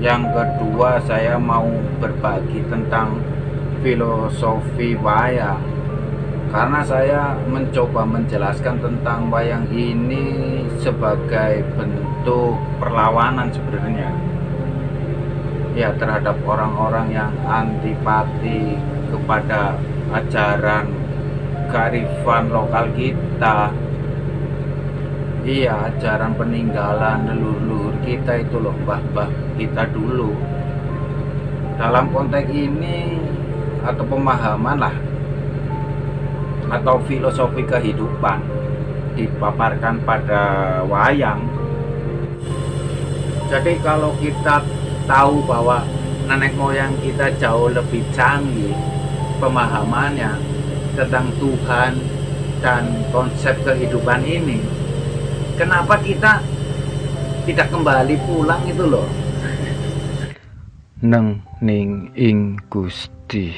Yang kedua, saya mau berbagi tentang filosofi wayang, karena saya mencoba menjelaskan tentang wayang ini sebagai bentuk perlawanan sebenarnya ya terhadap orang-orang yang antipati kepada ajaran kearifan lokal kita. Iya, ajaran peninggalan leluhur kita itu loh, mbah-mbah kita dulu. Dalam konteks ini atau pemahaman lah, atau filosofi kehidupan dipaparkan pada wayang. Jadi kalau kita tahu bahwa nenek moyang kita jauh lebih canggih pemahamannya tentang Tuhan dan konsep kehidupan ini, kenapa kita tidak kembali pulang itu loh? Neng ning ing Gusti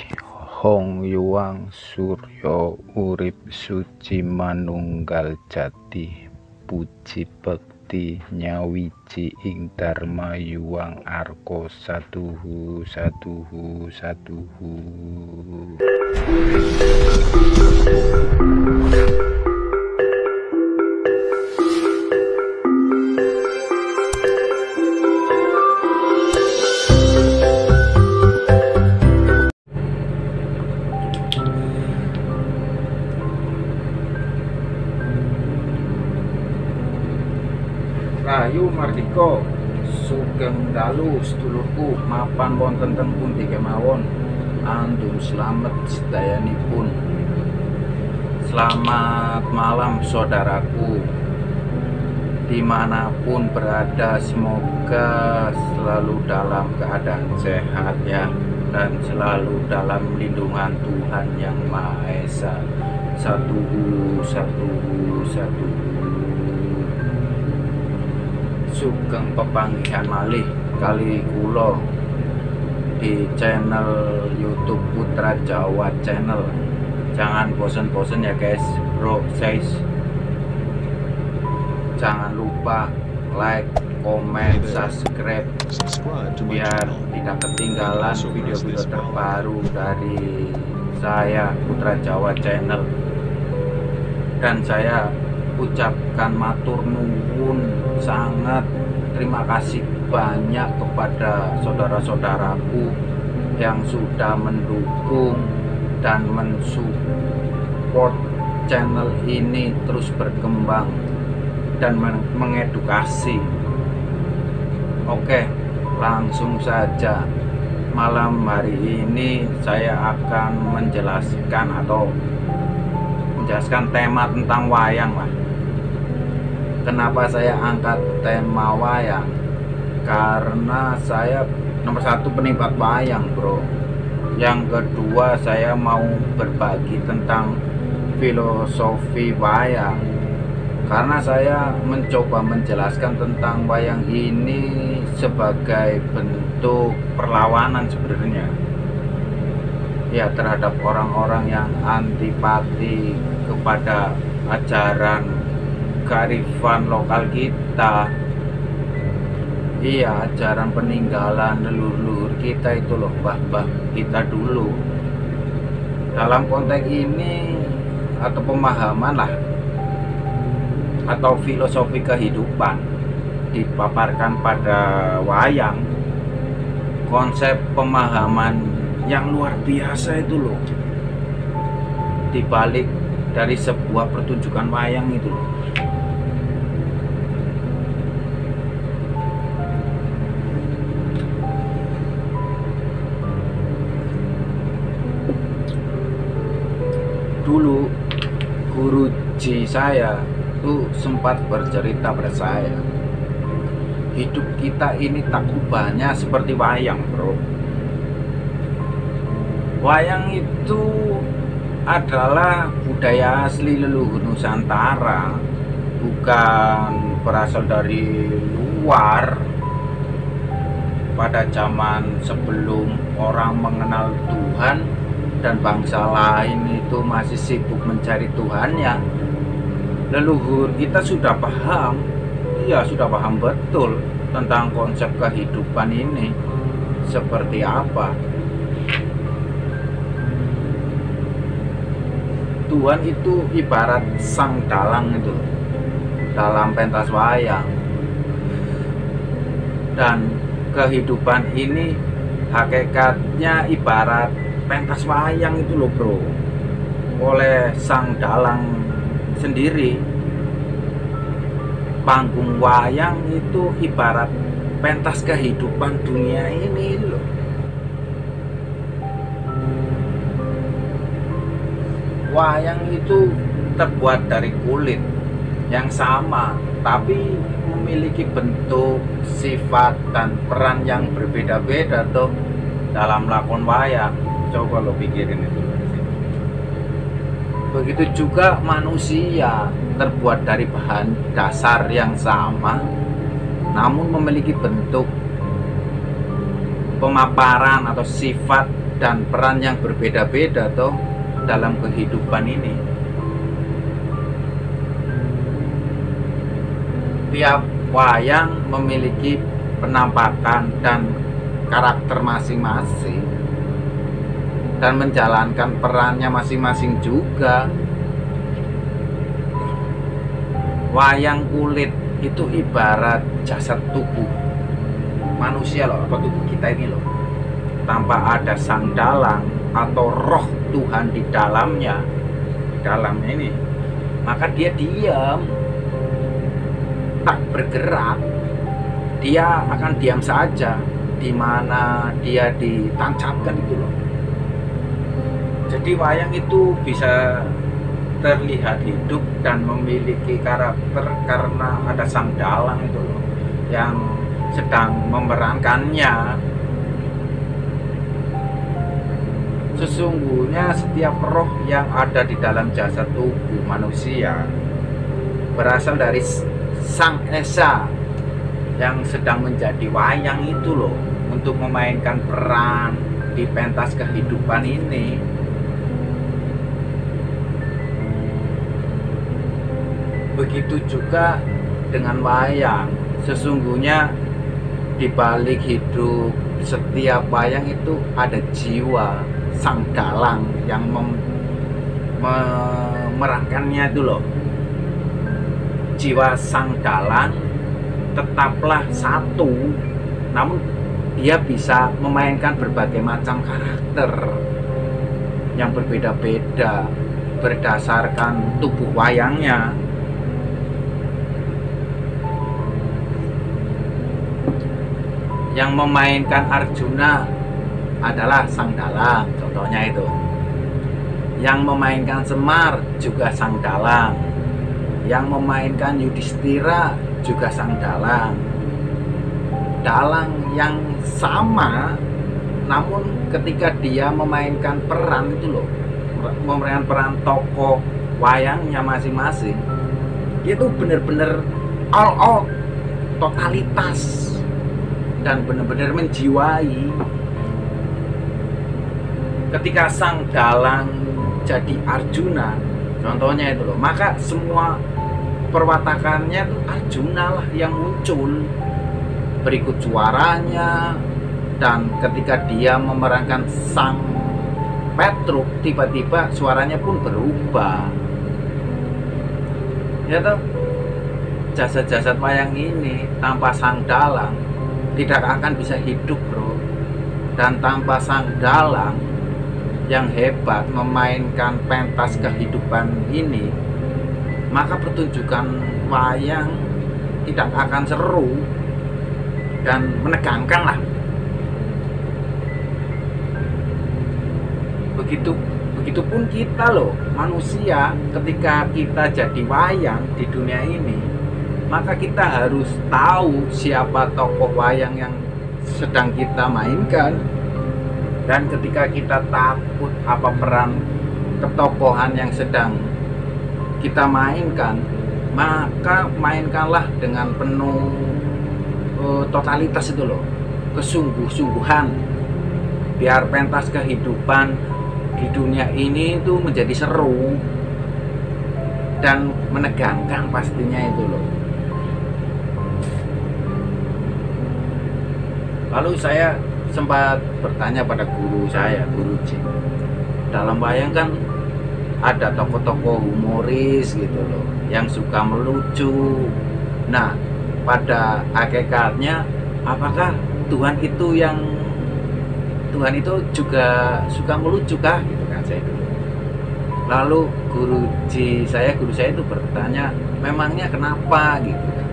Hong Yuang Suryo urip suci manunggal jati, puji bekti nyawiji ing Dharma Yuang Arko saduhu saduhu saduhu. Rahayu Mardika sugeng dalu sedulurku mapan wonten teng pundi kemawon, andum slamet sedayanipun. Selamat malam saudaraku, dimanapun berada, semoga selalu dalam keadaan sehat ya, dan selalu dalam lindungan Tuhan Yang Maha Esa. Satuhu satuhu satuhu. Sugeng pepanggihan malih kali kula di channel YouTube Putra Jawa Channel. Jangan bosen-bosen ya guys, bro, guys. Jangan lupa like, komen, subscribe biar tidak ketinggalan video-video terbaru dari saya Putra Jawa Channel. Dan saya ucapkan matur nuwun, sangat terima kasih banyak kepada saudara-saudaraku yang sudah mendukung dan mensupport channel ini terus berkembang dan mengedukasi. Oke, langsung saja. Malam hari ini saya akan menjelaskan tema tentang wayang lah. Kenapa saya angkat tema wayang? Karena saya nomor satu penikmat wayang, bro. Yang kedua, saya mau berbagi tentang filosofi wayang, karena saya mencoba menjelaskan tentang wayang ini sebagai bentuk perlawanan sebenarnya ya terhadap orang-orang yang antipati kepada ajaran kearifan lokal kita. Iya, ajaran peninggalan leluhur kita itu loh, mbah-mbah kita dulu. Dalam konteks ini atau pemahaman lah, atau filosofi kehidupan dipaparkan pada wayang, konsep pemahaman yang luar biasa itu loh dibalik dari sebuah pertunjukan wayang itu loh. Dulu guruji saya tuh sempat bercerita pada saya, hidup kita ini tak ubahnya seperti wayang, bro. Wayang itu adalah budaya asli leluhur Nusantara, bukan berasal dari luar. Pada zaman sebelum orang mengenal Tuhan dan bangsa lain itu masih sibuk mencari Tuhannya, leluhur kita sudah paham, iya sudah paham betul tentang konsep kehidupan ini seperti apa. Tuhan itu ibarat sang dalang itu dalam pentas wayang, dan kehidupan ini hakikatnya ibarat pentas wayang itu loh bro, oleh sang dalang sendiri. Panggung wayang itu ibarat pentas kehidupan dunia ini loh. Wayang itu terbuat dari kulit yang sama, tapi memiliki bentuk, sifat, dan peran yang berbeda-beda tuh dalam lakon wayang. Coba lo pikirin itu. Begitu juga manusia terbuat dari bahan dasar yang sama, namun memiliki bentuk, pemaparan atau sifat dan peran yang berbeda-beda tuh dalam kehidupan ini. Tiap wayang memiliki penampakan dan karakter masing-masing dan menjalankan perannya masing-masing juga. Wayang kulit itu ibarat jasad tubuh manusia loh, atau tubuh kita ini loh. Tanpa ada sang dalang atau roh Tuhan di dalamnya ini, maka dia diam, tak bergerak. Dia akan diam saja di mana dia ditancapkan itu loh. Jadi wayang itu bisa terlihat hidup dan memiliki karakter karena ada sang dalang itu loh yang sedang memerankannya. Sesungguhnya setiap roh yang ada di dalam jasad tubuh manusia berasal dari Sang Esa yang sedang menjadi wayang itu loh, untuk memainkan peran di pentas kehidupan ini. Begitu juga dengan wayang. Sesungguhnya di balik hidup setiap wayang itu ada jiwa sang dalang yang memerankannya itu loh. Jiwa sang dalang tetaplah satu, namun dia bisa memainkan berbagai macam karakter yang berbeda-beda berdasarkan tubuh wayangnya. Yang memainkan Arjuna adalah sang dalang, contohnya itu. Yang memainkan Semar juga sang dalang. Yang memainkan Yudhistira juga sang dalang. Dalang yang sama, namun ketika dia memainkan peran itu loh, memainkan peran tokoh wayangnya masing-masing, dia tuh bener-bener all out, totalitas, dan benar-benar menjiwai. Ketika sang dalang jadi Arjuna, contohnya itu loh, maka semua perwatakannya tuh Arjuna lah yang muncul, berikut suaranya. Dan ketika dia memerankan sang Petruk, tiba-tiba suaranya pun berubah. Ya toh, jasad-jasad wayang ini tanpa sang dalang tidak akan bisa hidup bro. Dan tanpa sang dalang yang hebat memainkan pentas kehidupan ini, maka pertunjukan wayang tidak akan seru dan menegangkan lah. Begitupun kita loh, manusia, ketika kita jadi wayang di dunia ini, maka kita harus tahu siapa tokoh wayang yang sedang kita mainkan. Dan ketika kita takut apa peran ketokohan yang sedang kita mainkan, maka mainkanlah dengan penuh totalitas itu loh, kesungguh-sungguhan, biar pentas kehidupan di dunia ini itu menjadi seru dan menegangkan pastinya itu loh. Lalu saya sempat bertanya pada guru saya, guruji, dalam wayang kan ada tokoh-tokoh humoris gitu loh, yang suka melucu. Nah, pada hakikatnya apakah Tuhan itu juga suka melucu kah? Gitu kan saya dulu. Lalu guru saya itu bertanya, memangnya kenapa gitu kan?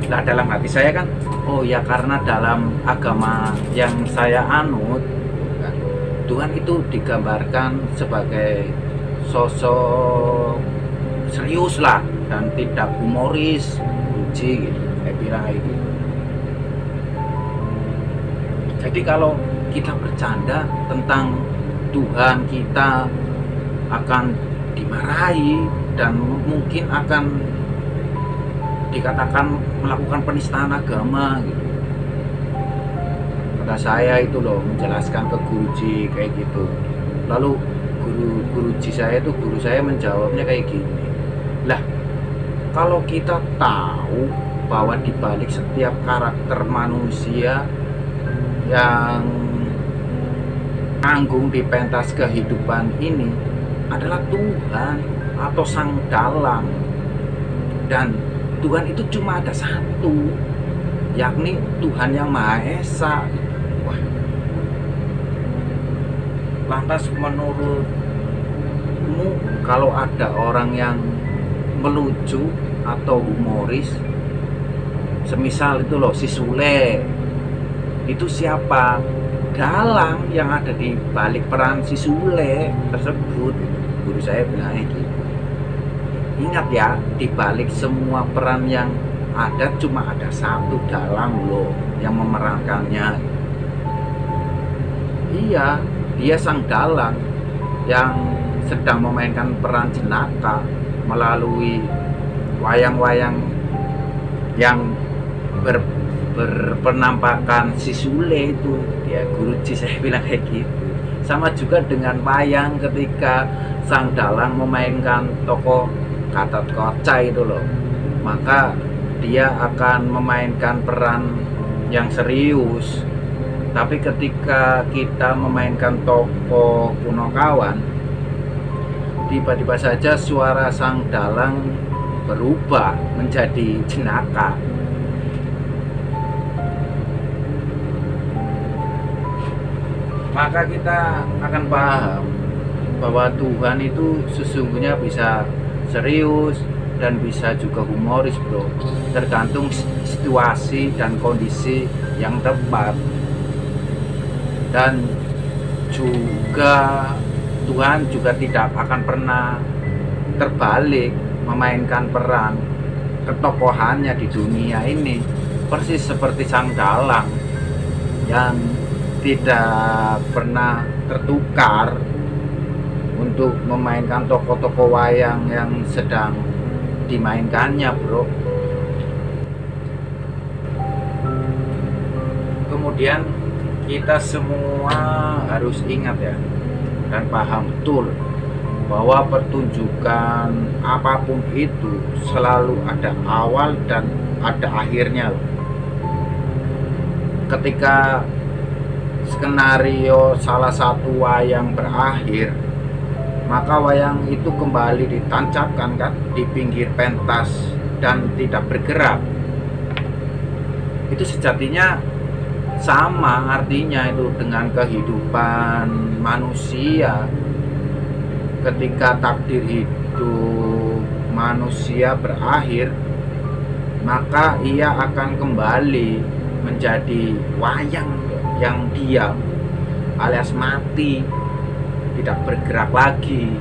Nah, dalam hati saya kan, oh ya karena dalam agama yang saya anut gitu kan, Tuhan itu digambarkan sebagai sosok serius lah dan tidak humoris, lucu gitu. Saya bilang gitu. Jadi kalau kita bercanda tentang Tuhan kita akan dimarahi dan mungkin akan dikatakan melakukan penistaan agama gitu. Kata saya itu loh, menjelaskan ke guruji kayak gitu. Lalu guru saya menjawabnya kayak gini, lah kalau kita tahu bahwa di balik setiap karakter manusia yang tanggung di pentas kehidupan ini adalah Tuhan atau Sang Dalang, dan Tuhan itu cuma ada satu, yakni Tuhan yang Maha Esa. Wah. Lantas menurutmu kalau ada orang yang melucu atau humoris, semisal itu loh si Sule, itu siapa? Dalang yang ada di balik peran si Sule tersebut. Guru saya bilang gitu. Ingat ya, di balik semua peran yang ada cuma ada satu dalang loh yang memerankannya. Iya, dia sang dalang yang sedang memainkan peran jenaka melalui wayang-wayang yang berpenampakan si Sule itu. Ya, guruji saya bilang kayak gitu. Sama juga dengan wayang ketika sang dalang memainkan tokoh Gatot Kaca itu loh, maka dia akan memainkan peran yang serius. Tapi ketika kita memainkan tokoh Punokawan, tiba-tiba saja suara sang dalang berubah menjadi jenaka. Maka kita akan paham bahwa Tuhan itu sesungguhnya bisa serius dan bisa juga humoris bro, tergantung situasi dan kondisi yang tepat. Dan juga Tuhan juga tidak akan pernah terbalik memainkan peran ketokohannya di dunia ini, persis seperti sang dalang yang tidak pernah tertukar untuk memainkan tokoh-tokoh wayang yang sedang dimainkannya bro. Kemudian kita semua harus ingat ya, dan paham betul bahwa pertunjukan apapun itu selalu ada awal dan ada akhirnya. Ketika skenario salah satu wayang berakhir, maka wayang itu kembali ditancapkan kan di pinggir pentas dan tidak bergerak. Itu sejatinya sama artinya itu dengan kehidupan manusia. Ketika takdir hidup manusia berakhir, maka ia akan kembali menjadi wayang yang diam alias mati, tidak bergerak lagi.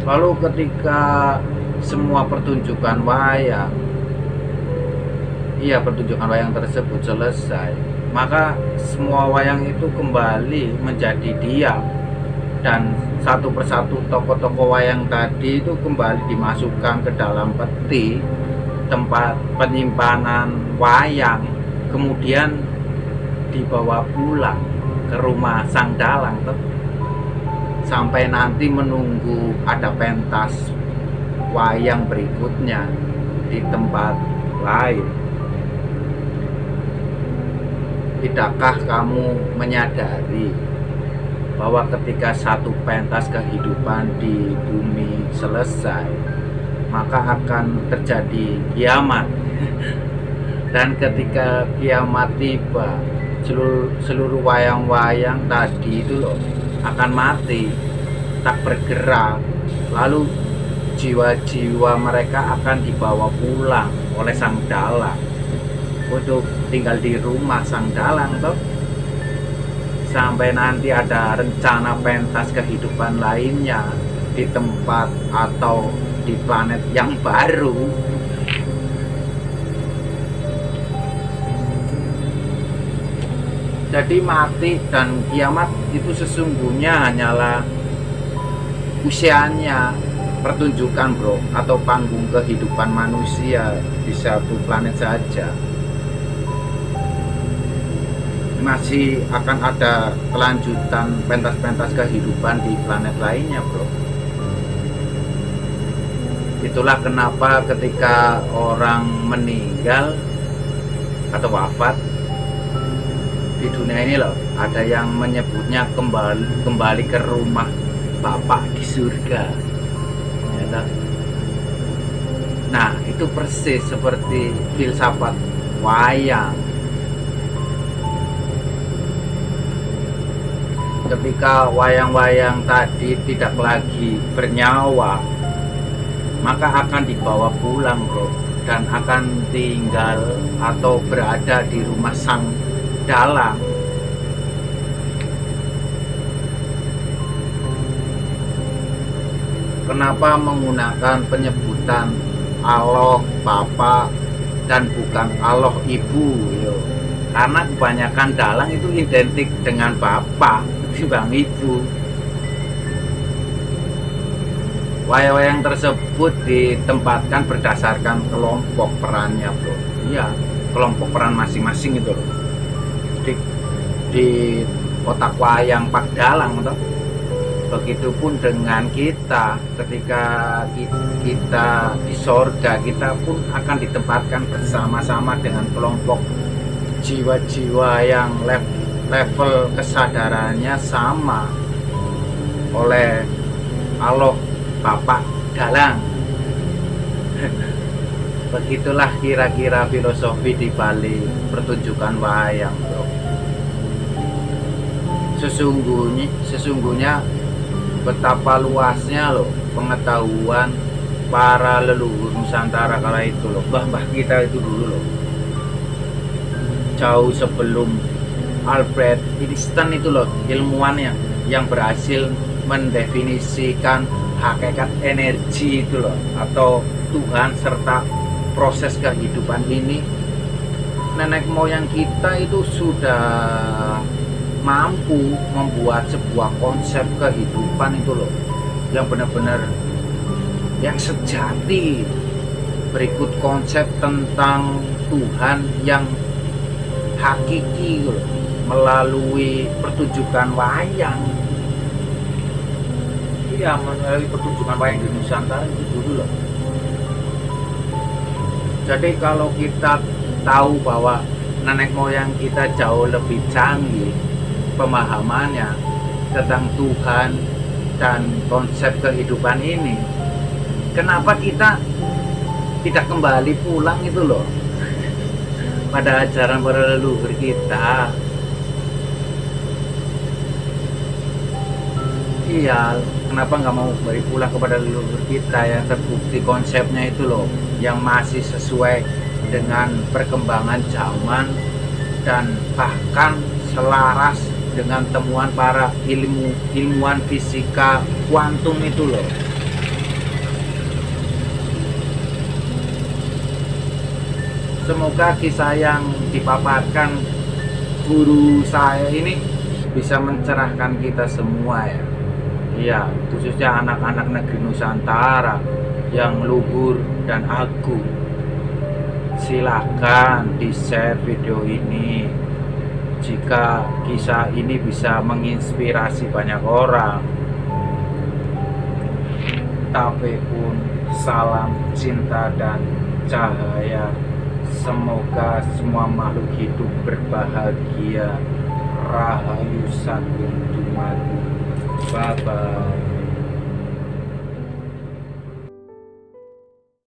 Lalu ketika semua pertunjukan wayang tersebut selesai, maka semua wayang itu kembali menjadi diam, dan satu persatu tokoh-tokoh wayang tadi itu kembali dimasukkan ke dalam peti tempat penyimpanan wayang, kemudian dibawa pulang ke rumah sang dalang sampai nanti menunggu ada pentas wayang berikutnya. di tempat lain. Tidakkah kamu menyadari bahwa ketika satu pentas kehidupan di bumi selesai, maka akan terjadi kiamat. Dan ketika kiamat tiba, seluruh wayang-wayang tadi itu loh akan mati, tak bergerak. Lalu jiwa-jiwa mereka akan dibawa pulang oleh sang dalang untuk tinggal di rumah sang dalang toh, sampai nanti ada rencana pentas kehidupan lainnya di tempat atau di planet yang baru. Jadi mati dan kiamat itu sesungguhnya hanyalah usianya pertunjukan bro, atau panggung kehidupan manusia di satu planet saja. Masih akan ada kelanjutan pentas-pentas kehidupan di planet lainnya bro. Itulah kenapa ketika orang meninggal atau wafat di dunia ini loh, ada yang menyebutnya kembali ke rumah Bapak di surga ya toh? Nah itu persis seperti filsafat wayang. Ketika wayang-wayang tadi tidak lagi bernyawa, maka akan dibawa pulang bro, dan akan tinggal atau berada di rumah sang dalang. Kenapa menggunakan penyebutan Allah Bapa dan bukan Allah Ibu? Yo, karena kebanyakan dalang itu identik dengan Bapak ketimbang Ibu. Wayang-wayang tersebut ditempatkan berdasarkan kelompok perannya bro. Iya, kelompok peran masing-masing itu loh. Di kotak wayang Pak Dalang toh. Begitupun dengan kita, ketika kita di sorga, kita pun akan ditempatkan bersama-sama dengan kelompok jiwa-jiwa yang level kesadarannya sama oleh Allah Bapak Dalang. Begitulah kira-kira filosofi di balik pertunjukan wayang bro. Sesungguhnya betapa luasnya loh pengetahuan para leluhur Nusantara kala itu loh, mbah-mbah kita itu dulu loh, jauh sebelum Albert Einstein itu loh, ilmuwannya yang berhasil mendefinisikan hakikat energi itu loh, atau Tuhan serta proses kehidupan ini. Nenek moyang kita itu sudah mampu membuat sebuah konsep kehidupan itu loh, yang benar-benar yang sejati. Berikut konsep tentang Tuhan yang hakiki loh, melalui pertunjukan wayang. Iya, melalui pertunjukan wayang di Nusantara itu dulu loh. Jadi kalau kita tahu bahwa nenek moyang kita jauh lebih canggih pemahamannya tentang Tuhan dan konsep kehidupan ini, kenapa kita tidak kembali pulang itu loh pada ajaran para leluhur kita? Iya, kenapa nggak mau kembali pulang kepada leluhur kita yang terbukti konsepnya itu loh, yang masih sesuai dengan perkembangan zaman dan bahkan selaras dengan temuan para ilmuwan fisika kuantum itu loh. Semoga kisah yang dipaparkan guru saya ini bisa mencerahkan kita semua ya. Iya, khususnya anak-anak negeri Nusantara yang luhur dan agung. Silahkan di-share video ini jika kisah ini bisa menginspirasi banyak orang. Tapi pun salam cinta dan cahaya. Semoga semua makhluk hidup berbahagia. Rahayu Sagung Dumadi. Bye bye.